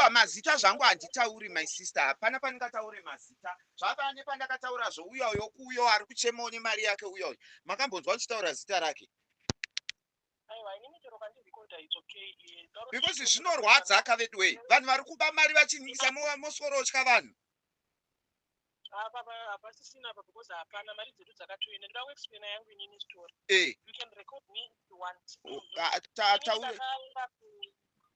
aiwa mazita zvangu handitauri my sister, hapana pandingataure mazita. Zvapana nepandakataura zvouyo kuyo ari kuchemawo nemari yake uyo. Makambonzwa uchitaura zita rake? Because zvinorwadza akavedwe. Vanhu vari kuba mari vachiningisa mosoro otya vanhu. Hapasisina because hapana mari dzedu dzakatoenda. Ndinoda kuexplaina yangu inini story. You can record me if you want.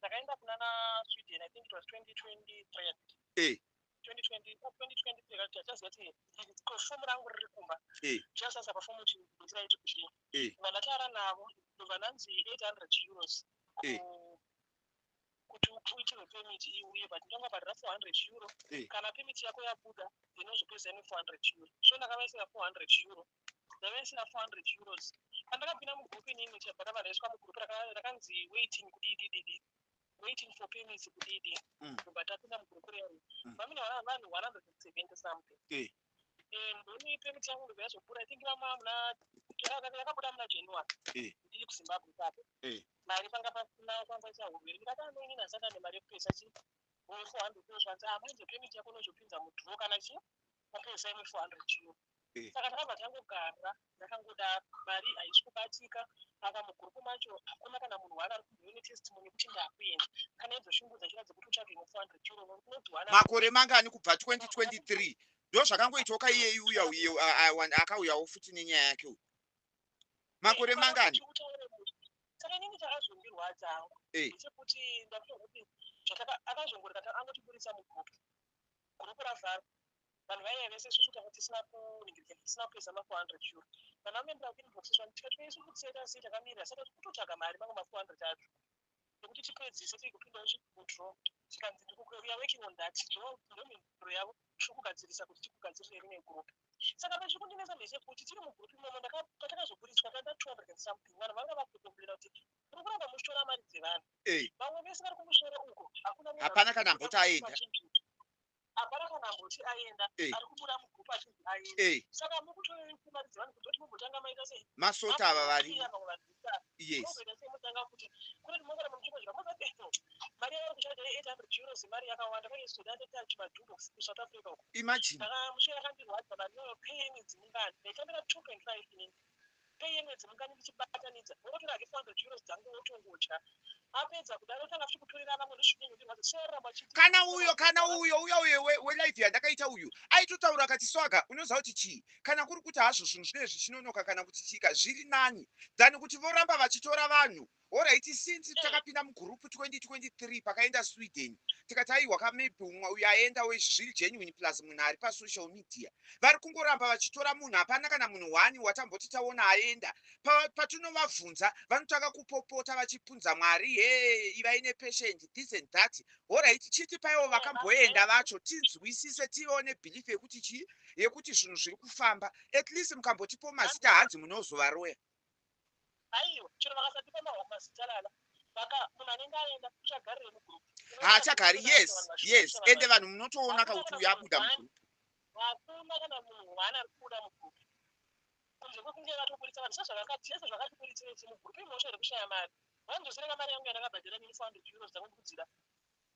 Ndakaenda kunana Sweden, I think it was 2023. 2023 tachaziva kuti fomu rangu riri kumba. Chasasa pafomu chindira ichi kuti vandataura navo vananzi 800 euros. Kuti uitirwe permit iuye but ndinonga bhadhara 400 euro. Kana permit yako yabuda inozopesa ne 400 euro. So ndakavaisira 400 euro. Ndavaisira 400 euros. Pandakapinda mugroup inini chabhara varaiswa mugroup rakanzi waiting for permits kudidi. But tapinda mugroup rero. Vamene vanhu 170 something. Ndoni permit yangu ndobva yazopura. I think vamuna yakabuda muna January. Ndiri kuZimbabwe papo. Mari panga pasina kwangwaisa hurwere. Ndikati nini nasana nemari yekupesa chi 400 euros. Manje permit yako unozopinza mudhuro kana chi wapesa 400 euro. Saka ndakabva tangogara ndakangoda mari haisi kubatika. Aka mugrupu macho hakuna kana munhu waana ari kumbone testimony kuti ndakuenda. Kana izoshungudza chiradza kuti utsvage 400 euro unodziwana. Makore mangani kubva 2023 ndo zvakangoitoka iye uya akauyawo futi nenyaya yake. Makore mangani? Saka inini chakazondirwadza hangu ndechekuti ndakuti akazongoreka angotiburisa mugrupu ravhara. Vanhu vaive vese isusu tanga tisina kuningirika tisina kupesa ma 400 euro. Vanhu vamembera kuinbox zvani tikati isu kutseta sei takamirira saka kutotsvaga mari mamwe ma 400 acho. Nekuti tipedzise tikupinda muchibhudro tikanzi we are working on that. Ndo mhinduro yavo tikugadzirisa kuti tikugadzirire rimwe group. Saka pachikundinesa mese kuti tiri mugroup imomo patakazoburiswa tanda 200 and something. Vanhu vanga vakutombera kuti kuri kuramba muchitora mari dzevanhu. Vamwe vese vari kumushora uko hapana kana mboti aenda. Hapana kana mboti aenda. Ari kubuda mugroup achinzi aenda. Saka mukutora mari dzevanhu kuti mumbotanga maita sei? Masota ava vari. Yes. Mari yako kuchada 800 euros mari yakawanda kwa student touch madhubo ku South Africa. Imagine. Mushe yakandirwadza mari yo payments mungani. Ndakambira 2.5 inini. Payments mungani ndichibatanidza. Wotora ke 400 euros dzangu wotongocha. Apedza kudaro tanga kutorera vamwe ndoshinga kuti mazosora machiti. Kana uyo we live yandakaita uyu aitotaura akati swaga unoziva kuti chii kana kuri kuti hazvo zvinhu zvinezvi chinonoka kana kuti chika zviri nani dzani kuti voramba vachitora vanhu. Alright, since takapinda mugroup 2023 pakaenda Sweden tikati aiwa maybe umwe uyu aenda wezviri genuine plus munhu ari pasocial media vari kungoramba vachitora munhu hapana kana munhu wani watamboti taona aenda. Patinovabvunza vanotaka kupopota vachipunza Mwari ivai nepatient this and that. Alright, chiti paivo vakamboenda vacho tinzwisise tione belief yekuti chii yekuti zvinhu zviri kufamba at least mukambotipo mazita hanzi munozovaroya. Aiyo, chero vakasatipa mazita lala. Munhu anenge aenda kuchagarire mugroup. Haachagari, yes. Ende vanhu munotoona kuti uyu abuda mugroup. Hakuna kana munhu waana ari kubuda mugroup. Kunze kwekunge vakatoburitsa vanhu zvakatiburitsire mugroup imoshore kushaya mari. Vanozosireka mari yangu yandakabhadhara nini 400 euros dzangu kudzira.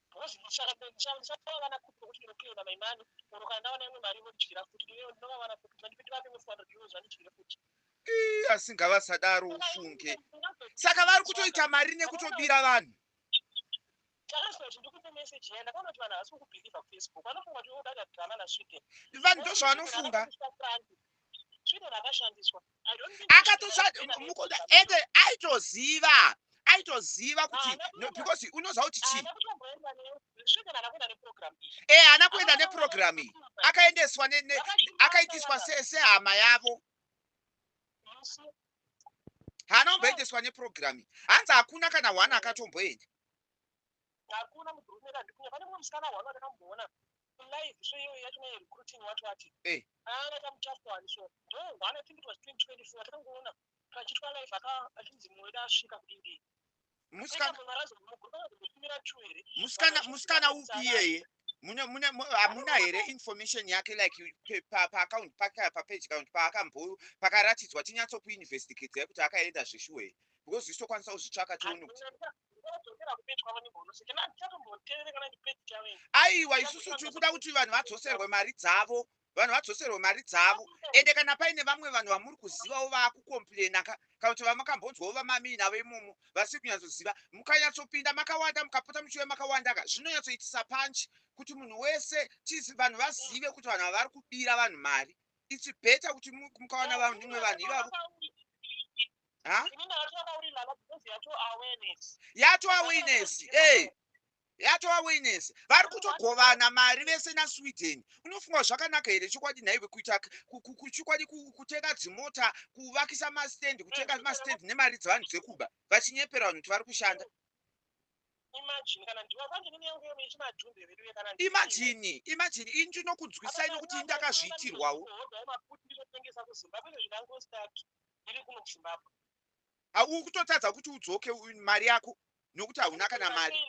Because ndichakavana kuti ndinokuenda maimani. Munhu kana ndawana imwe mari inodyira futi ndinongavana futi ndandipindira pemwe 400 euros vandidyire futi. Asingavasadaro ufunge. Saka vari kutoita mari nekutobira vanhu. Takazoti ndikupe message yenda kana kuti vanhu havasi kukubhiliva kuFacebook. Vanofunga kuti vodada drama naSweden. Vanhu ndo zvavanofunga. Sweden akashandiswa. Ende aitoziva kuti because unoziva kuti chii. Sweden anakwenda neprogram. Haana kuenda neprogram iyi. Akaendeswa akaitiswa sehama yavo. Haana kumboendeswa neprogram. Hanzi hakuna kana wana akatomboenda. Hakuna mugroup ndikuya pane mumwe musikana wano atakamboona live so iyo yacho ne recruiting watu ati. Tamutafu wani so. Ndo wana think it was 2024 atakangoona pachitwa live achinzi mweda asvika kudindi. Musikana upi yeye? Muna here information yake like pa account pa page account pa akambo pakaratidzwa tinyatso kuinvestigate kuti akaenda zveshuwe because zvisokwanisa kuzvitsvaka tono. aiwa isusu tiri kuda kuti vanhu vadzoserwe mari dzavo ende kana paine vamwe vanhu vamuri kuzivawo vaakukomplena kana kuti vamakambonzwawo vamamina veimomo vasiri kunyatsoziva mukanyatsopinda makawanda mukapota muchive makawandaka zvinonyatsoitisa panchi kuti munhu wese vanhu vazive kuti vanhu ava vari kubira vanhu mari. It's better kuti mukawana vamwe vanhu ivavo yato awareness vari kutogovana mari vese naSweden. Unofunga zvakanaka here chokwadi nhaiwe kuita chokwadi kutenga dzimota kuvakisa mastendi kutenga mastendi nemari dzevanhu dzekuba vachinyepera vanhu kuti vari kushanda. Imagine ini ndinokunzwisai nokuti ndakazviitirwawo. Uri kutotadza kuti udzoke mari yako nokuti hauna kana mari.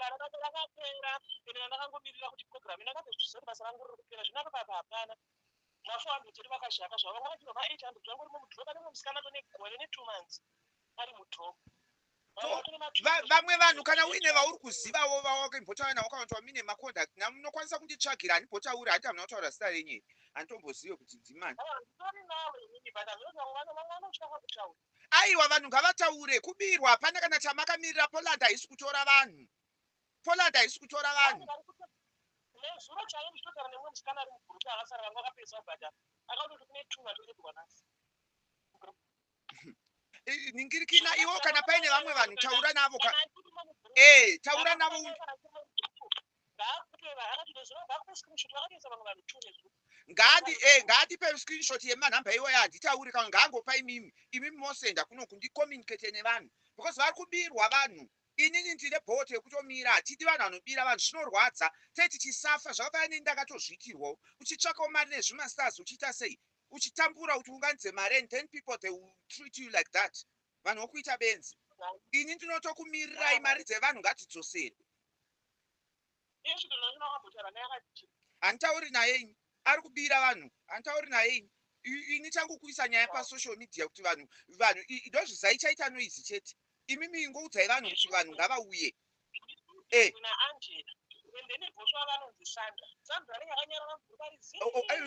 Vamwe vanhu kana uine vauri kuzivawo vawakaimbotana wakawanzwa mine macontact namunokwanisa kunditsvagira handipotaura handi hamuna kutaura zita renyu handitombosiwe kuti ndimani. Aiwa vanhu ngavataure kubirwa hapana kana chamakamirira. Poland haisi kutora vanhu. Ningirikina iwo kana paine vamwe vanhu taura navo. Taura navo. Ngaatipe screenshot yemanhamba iwoyo handitauri kana ngaangopa imimi mosenda kuno kundicommunicate nevanhu because vari kubirwa vanhu. Inini ndine bhoto yekutomira hatidi vanhu vanobira vanhu zvinorwadza teti tisafa zvakafanana nendakatozviitirwawo uchitsvakawo mari nezvimastars uchiita sei uchitambura kuti unganidze mari and 10 people they will treat you like that. Vanhu vokuita benzi. Ini ndinotokumirirai mari dzevanhu ngatidzosere. Handitauri naye ari kubira vanhu. Handitauri naye ini changu kuisa nyaya pasocial media kuti vanhu ndozvizaichaita noizi chete. Imimi ingoudzai vanhu kuti vanhu ngavauye.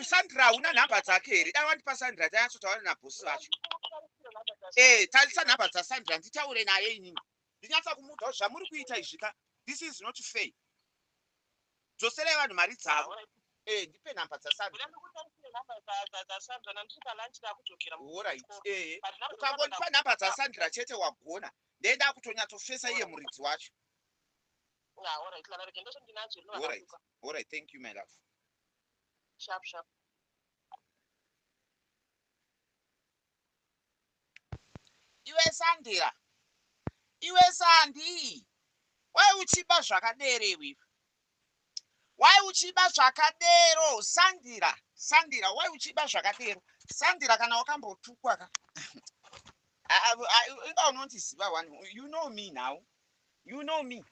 Sandra una nhamba dzake here? Dai wandipa Sandra tanyatsotaura nabhosi vacho. Tarisa nhamba dzaSandra nditaure naye inini. Ndinyatsa kumuudzawo zvamuri kuita izvika. This is not fair. Dzoserai vanhu mari dzavo. Ndipe nhamba dzaSandra. Alright. Ukangondipa nhamba dzaSandra chete wagona. Ndenda kutonyatsofesa iye muridzi wacho. All right, thank you my love. Sharp. Iwe Sandira. Iwe Sandi. Why uchiba zvakadero iwe? Why uchiba zvakadero? Sandira, why uchiba zvakadero? Sandira kana wakambotukwa ka. I don't ziva one. You know me now. You know me.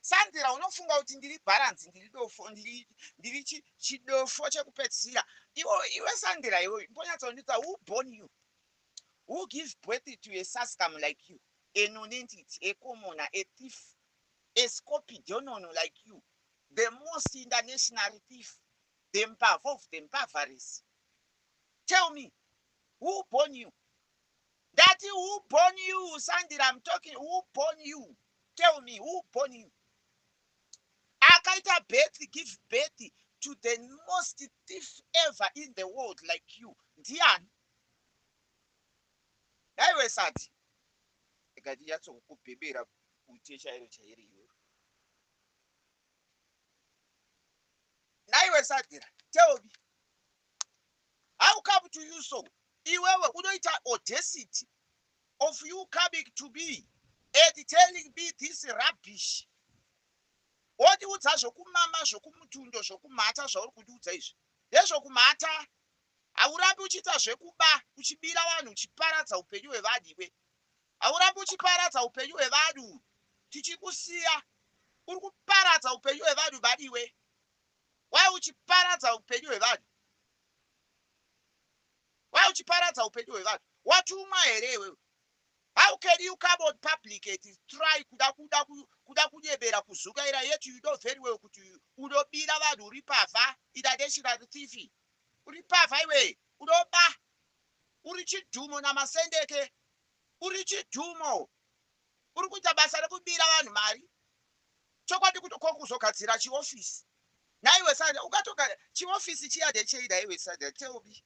Sandira unofunga kuti ndiri balance ndiri dofo ndiri chidofo chekupedzisira. Iwe Sandira iwe mbonyatsondita who born you? Who gives birth to a sascam like you? A non-entity, a commoner, a thief, a scopidonono like you. The most international thief. The Mpavaris. Tell me, who born you? Daddy, who born you? Sandira, I'm talking, who born you? Tell me, who born you? Akaita birth, give birth to the most thief ever in the world like you. Diane. Naiwe Sadi. Egadi yatso kukubhebhera utechairo chairi iwe. Naiwe Sandira, tell me. How come to you so? Iwewe unoita audacity of you coming to me and telling me this rubbish. Oti udza zvokumama zvokumutundo zvokumata zvauri kundiudza izvi. Ndezvokumata. Haurambi uchiita zvekuba uchibira vanhu uchiparadza upenyu hwevanhu iwe. Haurambi uchiparadza upenyu hwevanhu. Tichikusiya uri kuparadza upenyu hwevanhu vadi iwe. Why uchiparadza upenyu hwevanhu? Why uchiparadza upenyu hwevanhu? Watumwa here iwewe? How can you come on public and try kuda kuda kunyebera kuzukaira yetu you know very well kuti unobira vanhu uri pavha international thief uri pavha iwe unoba uri chidhumo namasendeke uri chidhumo uri kuita basa rekubira vanhu mari chokwadi kuti kokuzogadzira chiofisi naiwe sanda ukatoka chiofisi chiya ndecheida iwe sanda tell me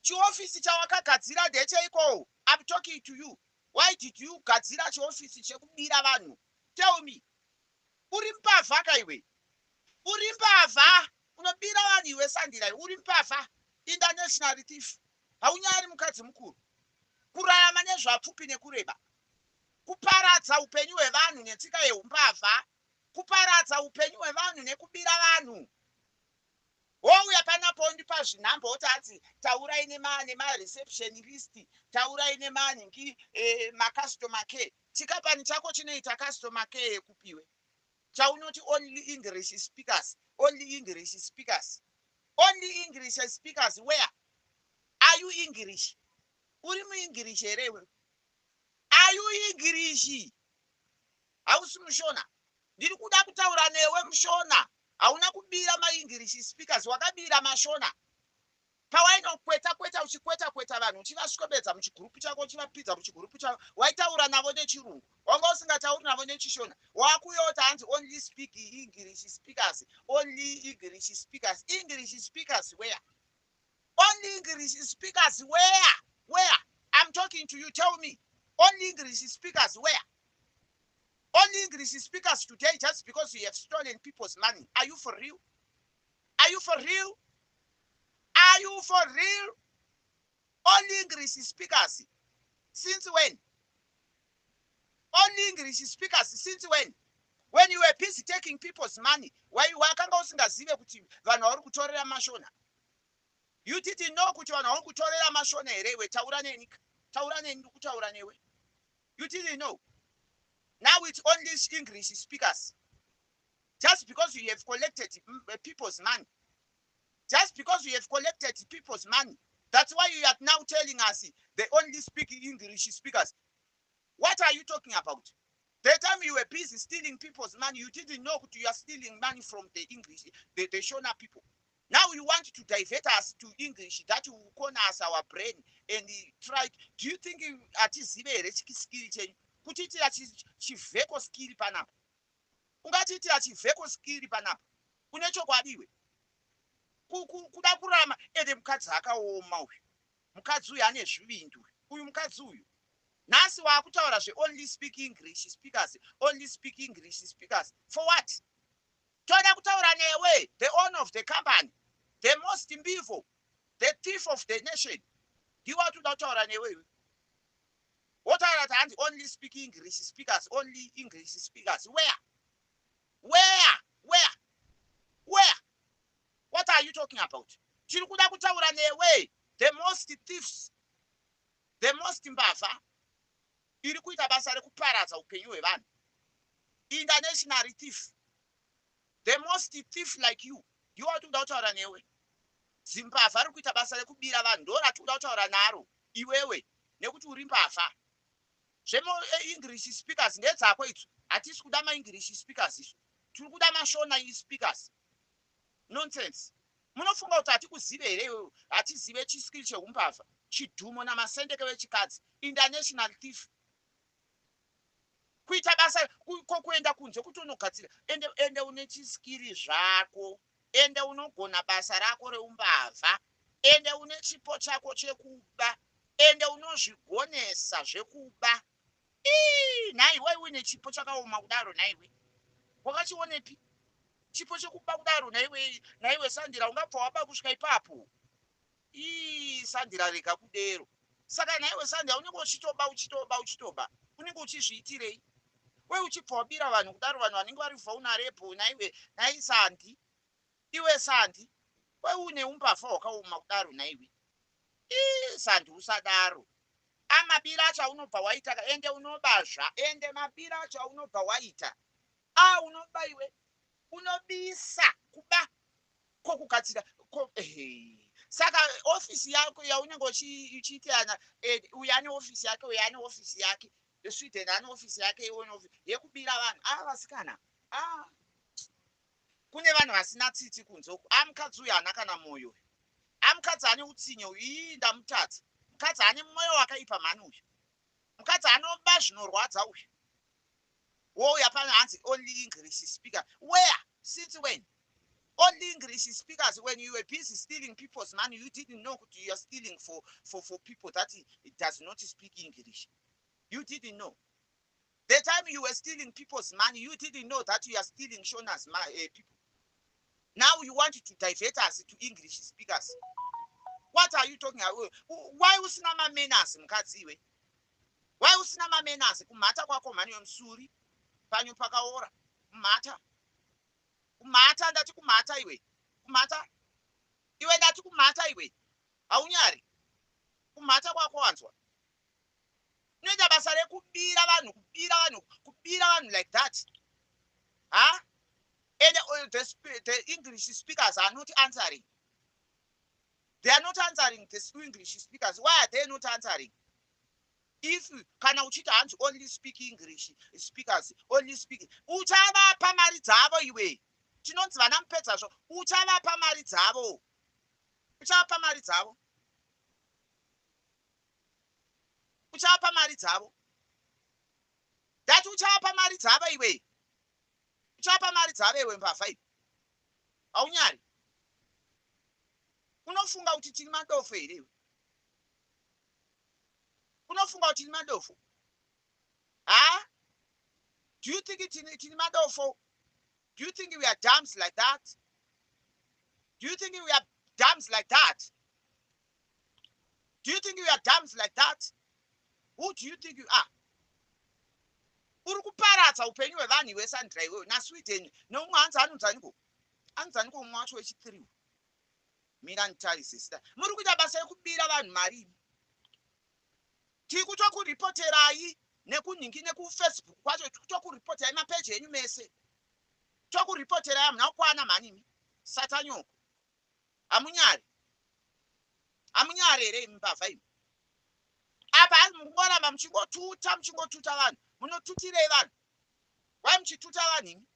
chiofisi chawakagadzira ndecheiko I'm talking to you why did you gadzira chiofisi chekubira vanhu tell me uri mpavha kaiwe uri mpavha unobira vanhu iwe sandira uri mpavha international thief haunyari mukadzi mukuru kurarama nezvapfupi nekureba kuparadza upenyu hwevanhu netsika yeumbavha kuparadza upenyu hwevanhu nekubira vanhu wouya panapo ndipa zvinhamba oti taurai nemareception list taurai nemaningi macustomer care chikapani chako chinoita customer care yekupiwe chaunoti only English speakers only English speakers only English speakers where are you English uri muenglish here iwe are you English hausi mushona ndiri kuda kutaura newe mushona hauna kubira maenglish speakers wakabira mashona pawainokweta kweta uchikweta kweta vanhu uchivasvobedza muchigrupu chako uchivapidza muchigrupu chako waitaura navo nechirungu wanga usingatauri navo nechishona wakuyota hanzi only speak English speakers only English speakers English speakers where only English speakers where I'm talking to you tell me only English speakers where only English speakers today just because you have stolen people's money are you for real are you for real are you for real only English speakers since when only English speakers since when you were busy taking people's money why wakanga usingazive kuti vanhu vari kutorera mashona you didn't know kuti vanhu vari kutorera mashona here iwe taura neni kutaura newe you didn't know now it's only English speakers just because you have collected people's money just because you have collected people's money that's why you are now telling us they only speak English speakers what are you talking about the time you were busy stealing people's money you didn't know that you are stealing money from the English the Shona people now you want to divert us to English that will corner us our brain and try do you think atizive here skill chenyu kutiitira chivheko skill panapa ungatiitira chivheko skill panapa une chokwadiwe kuda kurama ende mukadzi akaoma uyu mukadzi uyu ane zvivindu uyu mukadzi uyu nhasi waakutaura only speak English speakers only speak English speakers for what toda kutaura newe the owner of the company the most mbivil the thief of the nation ndiwa toda kutaura newe wotaura kuti handi only speak English speakers only English speakers where what are you talking about tiri kuda kutaura newe the most thieves the most mbavha iri kuita basa rekuparadza upenyu hwevanhu international thief the most thief like you ndiwa toda kutaura newe zimbavha riri kuita basa rekubira vanhu ndo ratoda kutaura naro iwewe nekuti uri mbavha zvemo English speakers ndedzako idzi hatisi kuda maenglish speakers izvo tiri kuda mashona speakers nonsense munofunga kuti hatikuzive here hatizive chiskili cheumbavha chidhumo namasendeke vechikadzi international thief kuita basa kokuenda kunze kuti unogadzira ende une chiskili zvako ende unogona basa rako reumbavha ende une chipo chako chekuba ende unozvigonesa zvekuba naiwe une chipo chakaoma kudaro naiwe wakachionepi chipo chekuba kudaro naiwe Sandira ungabva waba kusvika ipapo Sandira rega kudero saka naiwe Sandira unenge uchitoba unenge uchizviitirei we uchibva wabira vanhu kudaro vanhu vanenge vari vulnerable nai Sandi iwe Sandi we une umbavha hwakaoma kudaro naiwe Sandi usadaro amabira acho aunobva waita ende unobazva ende mabira acho aunobva waita unoba iwe unobisa kuba kokugadzira saka ofisi yako yaunenge uchiitana uyane ofisi yake uyane ofisi yake Sweden ane ofisi yake iwono yekubira vanhu vasikana kune vanhu vasina tsitsi kunze uku mukadzi uyu haana kana mwoyo mukadzi ane utsinye uyu ndamutadza mukadzi ane mwoyo wakaipa mhani uyu mukadzi anoba zvinorwadza uyu wouya pano hanzi only English speaker. Where? Since when? Only English speakers. When you were busy stealing people's money, you didn't know you are stealing for people that it does not speak English. You didn't know. The time you were stealing people's money, you didn't know that you are stealing Shona's people. Now you want to divert us to English speakers. What are you talking about? Why usina mamenas mkadziwe? Why usina mamenas kumata kwako mani yomsuri? Panyu pakaora. Kumata ndati kumata iwe. Kumata. Iwe ndati kumata iwe. Haunyari. Kumata kwako wanzwa. Noita basa rekubira vanhu like that. Huh? And the English speakers are not answering. They are not answering the English speakers. Why are they not answering? If kana uchita hands only speak English speakers, only speak. Uchava pamari dzavo iwe. Chinonzi vana mupedza zvo. Uchava pamari dzavo. Uchava pamari dzavo. Uchava pamari dzavo. That uchava pamari dzavo iwe. Uchapa mari dzavo iwe mbavha iwe. Haunyari. Unofunga kuti tiri madofo here iwe. Unofunga kuti tiri madofo. Ah? Do you think tiri madofo? Do you think we are dumps like that? Do you think we are dumps like that? Do you think we are dumps like that? Who do you think you are? Uri kuparadza upenyu hwevanhu hwesandra iwewe naSweden nomumwe hanzi anonzaniko umwe wacho wechitiriwo. Mira nditarise sida. Muri kuita basa rekubira vanhu marini. Tiri kutokurepoterai nekuningi nekufacebook kwacho tokurepoterai mapeji enyu mese. Tokurepoterai hamuna kukwana manimi. Satanyoko. Hamunyari. Hamunyari here mbavha imi. Apa mungoramba muchingotuta vanhu. Munotutirei vanhu. Wai muchituta vanhu?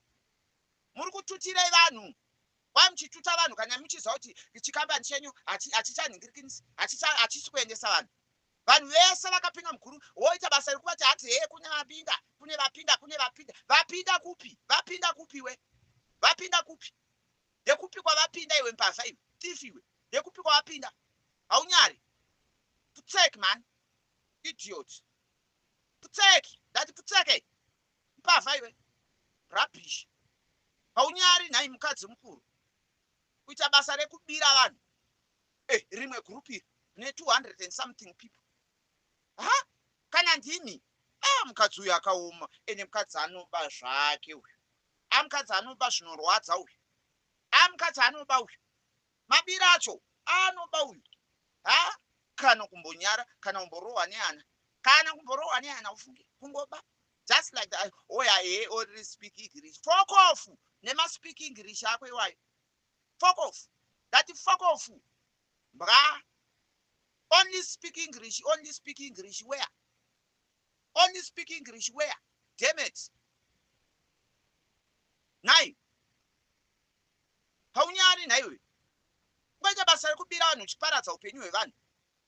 Muri kututirai vanhu. Wai muchituta vanhu kana muchiziva kuti chikambani chenyu hachichanhingirikisi, hachisi kuendesa vanhu. Vanhu vese vakapinda mukuru woita basa rekubati hati kune vapinda. Vapinda kupi? Vapinda kupi we? Vapinda kupi? Ndekupi kwavapinda iwe mbavha iwe? Tifi iwe. Ndekupi kwavapinda? Haunyari. Putseki man. Idiot. Putseki. Dati putseke. Mbavha iwe. Rubbish. Haunyari nhai mukadzi mukuru. Kuita basa rekubira vanhu. Rimwe gurupi ne 200 and something people. Kana ndini? Mukadzi uyu akaoma. Ene mukadzi anoba zvake uyu. Mukadzi anoba zvinorwadza uyu. Mukadzi anoba uyu. Mabira acho anoba uyu. Kana kumbonyara, kana kumborohwa neana. Kana kumborohwa neana ufunge. Kungoba. Just like that. Yeah, only speak English. Fuck off. Nema speak English akwe iwayo. Fuck off. That fuck off. Bra. Only speak English. Only speak English. Where? Only speak English. Where? Damn it. Nai. Haunyari naiwe. Kwaita basa rekubira vanhu chiparadza upenyu hwevanhu.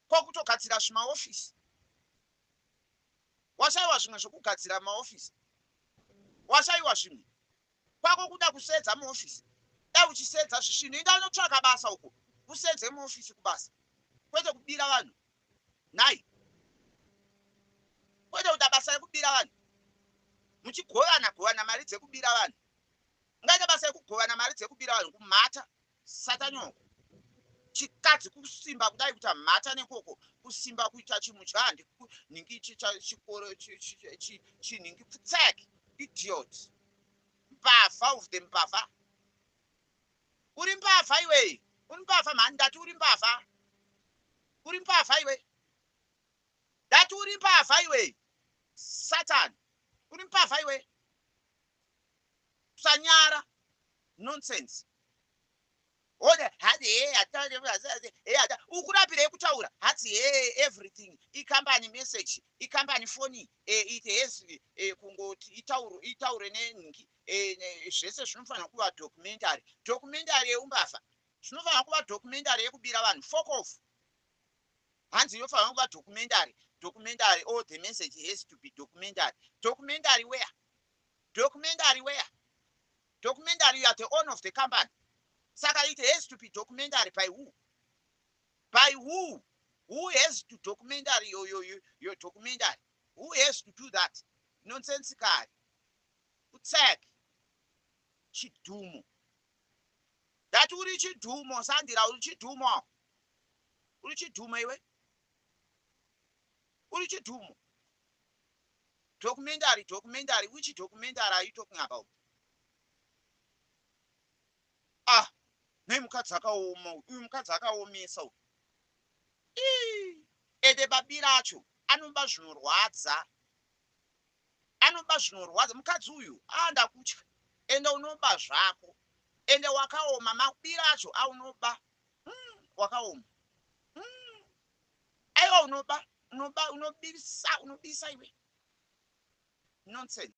Kwakutogadzira zvimaofisi. Washaiwa zvimwe zvokugadzira maofisi. Washaiwa zvimwe. Kwako kuda kusedza muofisi. Dai uchisedza zvisvinhu inda unotsvaka basa uko. Usedze muofisi kubasa. Kwete kubira vanhu. Nai. Kwete kuda basa rekubira vanhu. Muchigovana mari dzekubira vanhu. Ngaita basa rekugovana mari dzekubira vanhu kumhata. Satanyoko. Chikadzi kusimba kudai kuti mhata nekoko kusimba kuita chimudyandi ningi chikoro chiningi putseki. Idiot. Mbavha of the mbavha. Uri mbavha iwe. Uri mbavha mani ndati uri mbavha. Uri mbavha iwe. Ndati uri mbavha iwe. Satan. Uri mbavha iwe. Sanyara. Nonsense. Ode ukurapirei kutaura hati everything company message company phone it has kungoti itaure nenhingi zvese zvinofanira kuva documentary yeumbafa zvinofanira kuva documentary yekubira vanhu fuck off hanzi inofanira kuva documentary all the message has to be documentary where documentary you are the owner of the company saka it has to be documentary by who has to documentary your documentary who has to do that nonsensical utsek chidhumo dati uri chidhumo sandira uri chidhumo iwe uri chidhumo documentary which documentary are you talking about nemukadzi akaoma uyu mukadzi akaomesa ende babi racho anoba zvinorwadza mukadzi uyu ndakutya ende unoba zvako ende wakaoma mabi racho aunoba wakaoma aiwa unobisa iwe nonsense